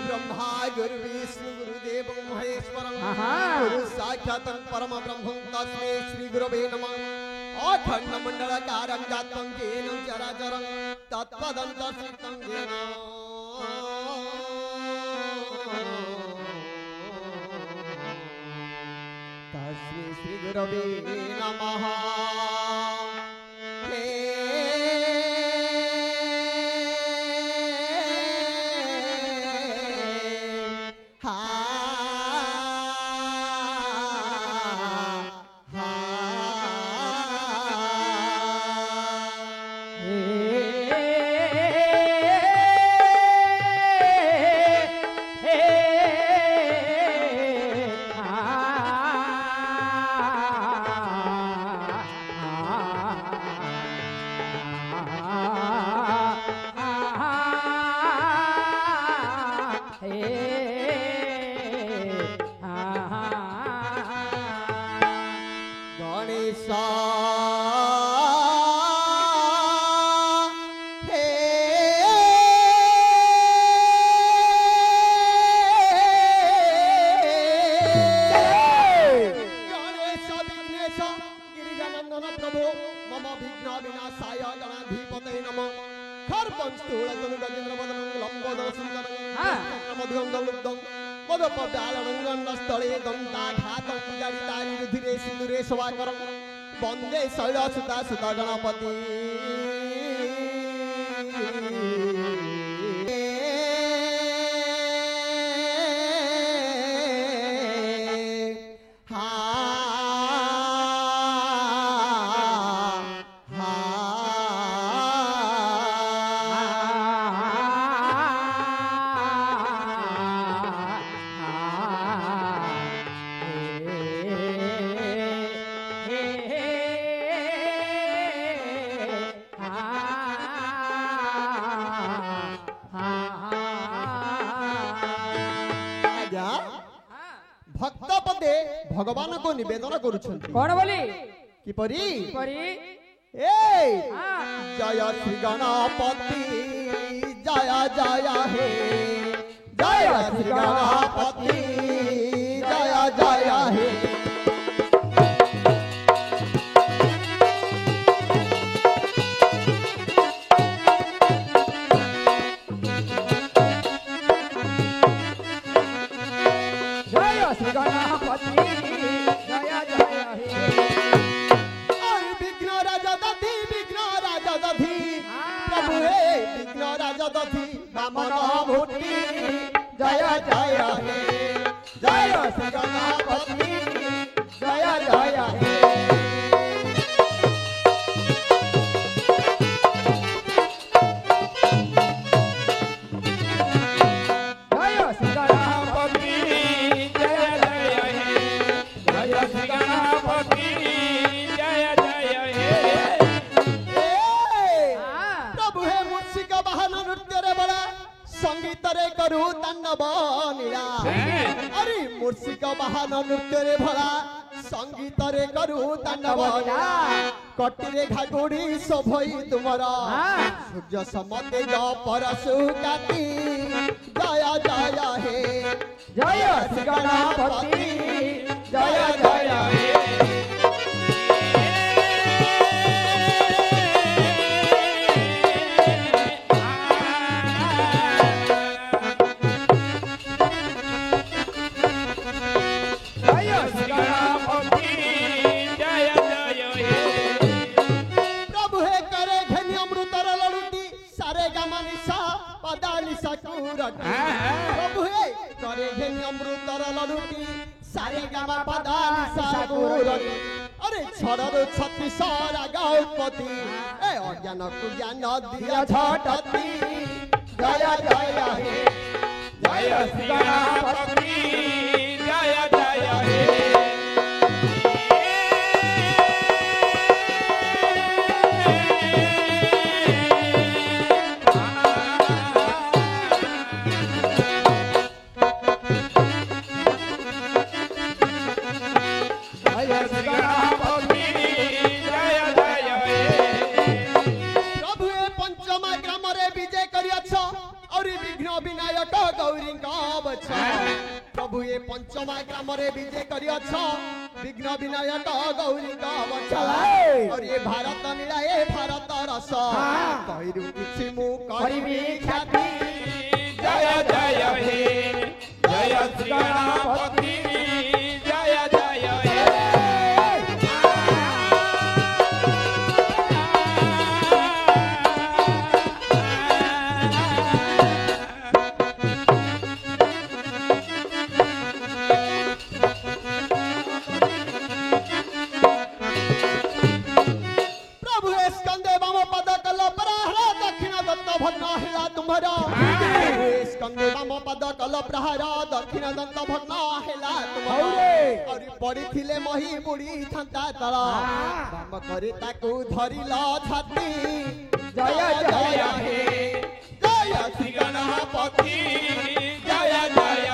ब्रह्मा गुरु विष्णु गुरुदेव महेश्वर गुरु साक्षात् परम ब्रह्म तस्मै श्री गुरवे नमः। अखंड मंडलकारं जातं येन चराचरं तत्पदन्तर्शितं येन तस्मै श्री गुरवे नमः। वंदे शैल सुता सुता गणपति भक्त पदे भगवान को निवेदन करुछंती कोन बोली किपरि ए जय श्री गणपति जय जय हे जय श्री गणपति जय जय हे जय जय हे जय श्री गणपति जय जय हे करू तांडव नीला अरे मूर्छिक वाहन नृत्य रे भला संगीत रे करू तांडव कटिरे घागुड़ी शोभई तुमरा सूर्य समते परशु काती जय जय हे जय श्री गणपति जय जय हे प्रभु हे करे घेनी अमृतर लडुटी सारे गामा पदानी सागुर अरे छड़र छत्तीस रागपति ए अज्ञान को ज्ञान दिया झटती जय जय हे जय श्री गणपति जय जय हे विनायक गौरी ପରେ ବିଜେ କରିଅଛ ବିଘ୍ନ ବିନାୟକ ଗୌରୀଙ୍କ ବଚ ଚଲାଏ। और ये भारत नीला ये भारत रस କହିରୁ କିଛି ମୁଁ କରିବି ଖ୍ୟାତି जय जय हे जय श्री गणपति जय जय हे प्रभु हे स्कंदे वाम पद कल प्रहार दक्षिण दत्त भग्न हिला तुम्हारा प्रभु हे स्कंदे वाम पद कल प्रहार दक्षिण दत्त भग्न हिला तुम्हारा और पड़िथिले मही बुड़ी थांता तळ बाम करे ताकू धरिल छाती जय जय हे जय श्री गणपति जय जय